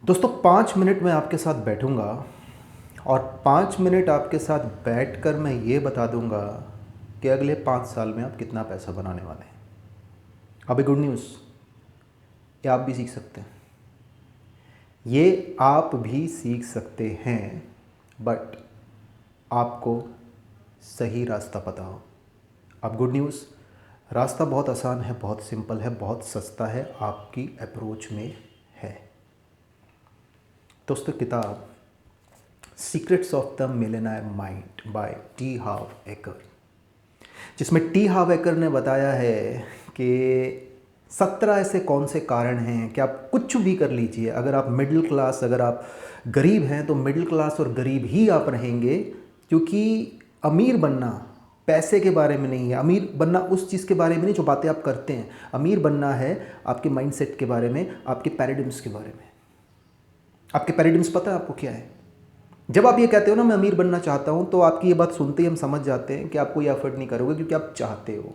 दोस्तों 5 मिनट में आपके साथ बैठूंगा और 5 मिनट आपके साथ बैठकर मैं ये बता दूंगा कि अगले 5 साल में आप कितना पैसा बनाने वाले हैं। अभी गुड न्यूज़, ये आप भी सीख सकते हैं, ये आप भी सीख सकते हैं, बट आपको सही रास्ता पता हो। अब गुड न्यूज़, रास्ता बहुत आसान है, बहुत सिंपल है, बहुत सस्ता है, आपकी अप्रोच में है। दोस्तों किताब secrets of the millionaire mind by T Harv Eker, जिसमें टी हाव एकर ने बताया है कि 17 ऐसे कौन से कारण हैं कि आप कुछ भी कर लीजिए, अगर आप मिडिल क्लास, अगर आप गरीब हैं तो मिडिल क्लास और गरीब ही आप रहेंगे, क्योंकि अमीर बनना पैसे के बारे में नहीं है, अमीर बनना उस चीज़ के बारे में नहीं जो बातें आप करते हैं, अमीर बनना है आपके माइंडसेट के बारे में, आपके पैराडिम्स के बारे में। आपके पैराडिम्स पता है आपको क्या है? जब आप ये कहते हो ना मैं अमीर बनना चाहता हूँ, तो आपकी ये बात सुनते ही हम समझ जाते हैं कि आप कोई एफर्ट नहीं करोगे क्योंकि आप चाहते हो।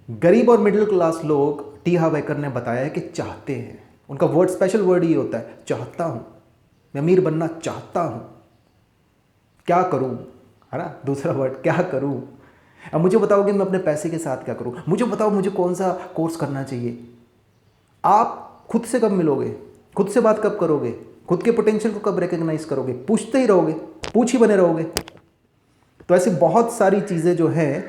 गरीब और मिडिल क्लास लोग, टी हाव एकर ने बताया है कि चाहते हैं, उनका वर्ड स्पेशल वर्ड ही होता है चाहता हूँ, मैं अमीर बनना चाहता हूँ, क्या करूँ, है ना दूसरा वर्ड, क्या करूँ। अब मुझे बताओ कि मैं अपने पैसे के साथ क्या करूँ, मुझे बताओ मुझे कौन सा कोर्स करना चाहिए। आप खुद से कब मिलोगे, खुद से बात कब करोगे, खुद के पोटेंशियल को कब रिकग्नाइज करोगे? पूछते ही रहोगे, पूछ ही बने रहोगे। तो ऐसी बहुत सारी चीज़ें जो हैं,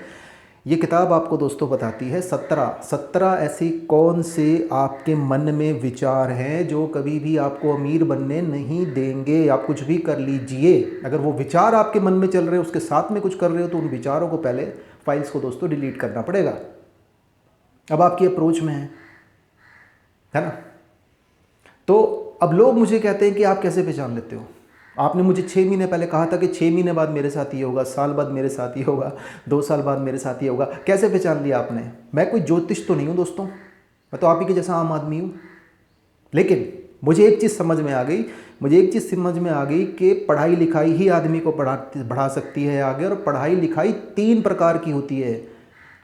ये किताब आपको दोस्तों बताती है 17 ऐसी कौन से आपके मन में विचार हैं जो कभी भी आपको अमीर बनने नहीं देंगे। आप कुछ भी कर लीजिए, अगर वो विचार आपके मन में चल रहे हैं, उसके साथ में कुछ कर रहे हो, तो उन विचारों को पहले फाइल्स को दोस्तों डिलीट करना पड़ेगा। अब आपकी अप्रोच में है ना। तो अब लोग मुझे कहते हैं कि आप कैसे पहचान लेते हो? आपने मुझे 6 महीने पहले कहा था कि 6 महीने बाद मेरे साथ ये होगा, साल बाद मेरे साथ ये होगा, 2 साल बाद मेरे साथ ये होगा। कैसे पहचान लिया आपने? मैं कोई ज्योतिष तो नहीं हूँ दोस्तों, मैं तो आप ही के जैसा आम आदमी हूँ। लेकिन मुझे एक चीज़ समझ में आ गई, कि पढ़ाई लिखाई ही आदमी को बढ़ा सकती है आगे। और पढ़ाई लिखाई 3 प्रकार की होती है।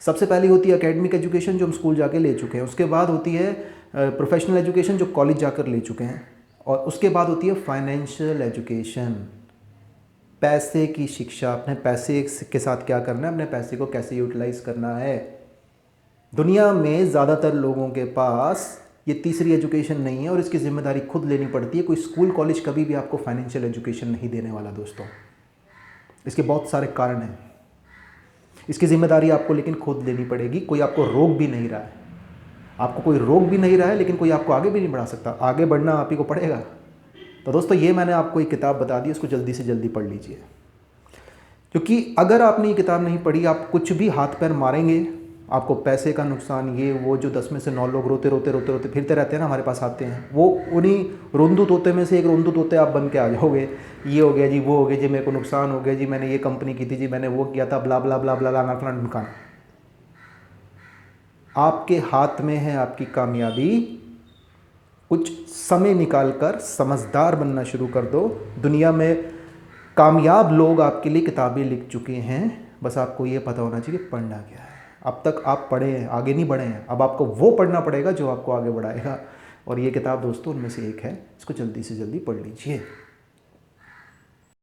सबसे पहली होती है एकेडमिक एजुकेशन, जो हम स्कूल जाके ले चुके हैं। उसके बाद होती है प्रोफेशनल एजुकेशन, जो कॉलेज जाकर ले चुके हैं। और उसके बाद होती है फाइनेंशियल एजुकेशन, पैसे की शिक्षा, अपने पैसे के साथ क्या करना है, अपने पैसे को कैसे यूटिलाइज करना है। दुनिया में ज़्यादातर लोगों के पास ये तीसरी एजुकेशन नहीं है और इसकी जिम्मेदारी खुद लेनी पड़ती है। कोई स्कूल कॉलेज कभी भी आपको फाइनेंशियल एजुकेशन नहीं देने वाला दोस्तों। इसके बहुत सारे कारण हैं, इसकी जिम्मेदारी आपको लेकिन खुद लेनी पड़ेगी। कोई आपको रोक भी नहीं रहा है, लेकिन कोई आपको आगे भी नहीं बढ़ा सकता। आगे बढ़ना आप ही को पड़ेगा। तो दोस्तों ये मैंने आपको एक किताब बता दी, इसको जल्दी से जल्दी पढ़ लीजिए, क्योंकि अगर आपने ये किताब नहीं पढ़ी, आप कुछ भी हाथ पैर मारेंगे, आपको पैसे का नुकसान, ये वो, जो 10 में से 9 लोग रोते फिरते रहते हैं ना, हमारे पास आते हैं, वो उन्हीं रोंदू तोते में से एक रोंदू तोते आप बन के आ जाओगे। ये हो गया जी, वो हो गया जी, मेरे को नुकसान हो गया जी, मैंने ये कंपनी की थी जी, मैंने वो किया था, ब्ला ब्ला ब्ला ब्ला ब्ला ढमकाना। आपके हाथ में है आपकी कामयाबी। कुछ समय निकालकर समझदार बनना शुरू कर दो। दुनिया में कामयाब लोग आपके लिए किताबें लिख चुके हैं, बस आपको ये पता होना चाहिए पढ़ना क्या है। अब तक आप पढ़े हैं, आगे नहीं बढ़े हैं, अब आपको वो पढ़ना पड़ेगा जो आपको आगे बढ़ाएगा। और ये किताब दोस्तों उनमें से एक है, इसको जल्दी से जल्दी पढ़ लीजिए।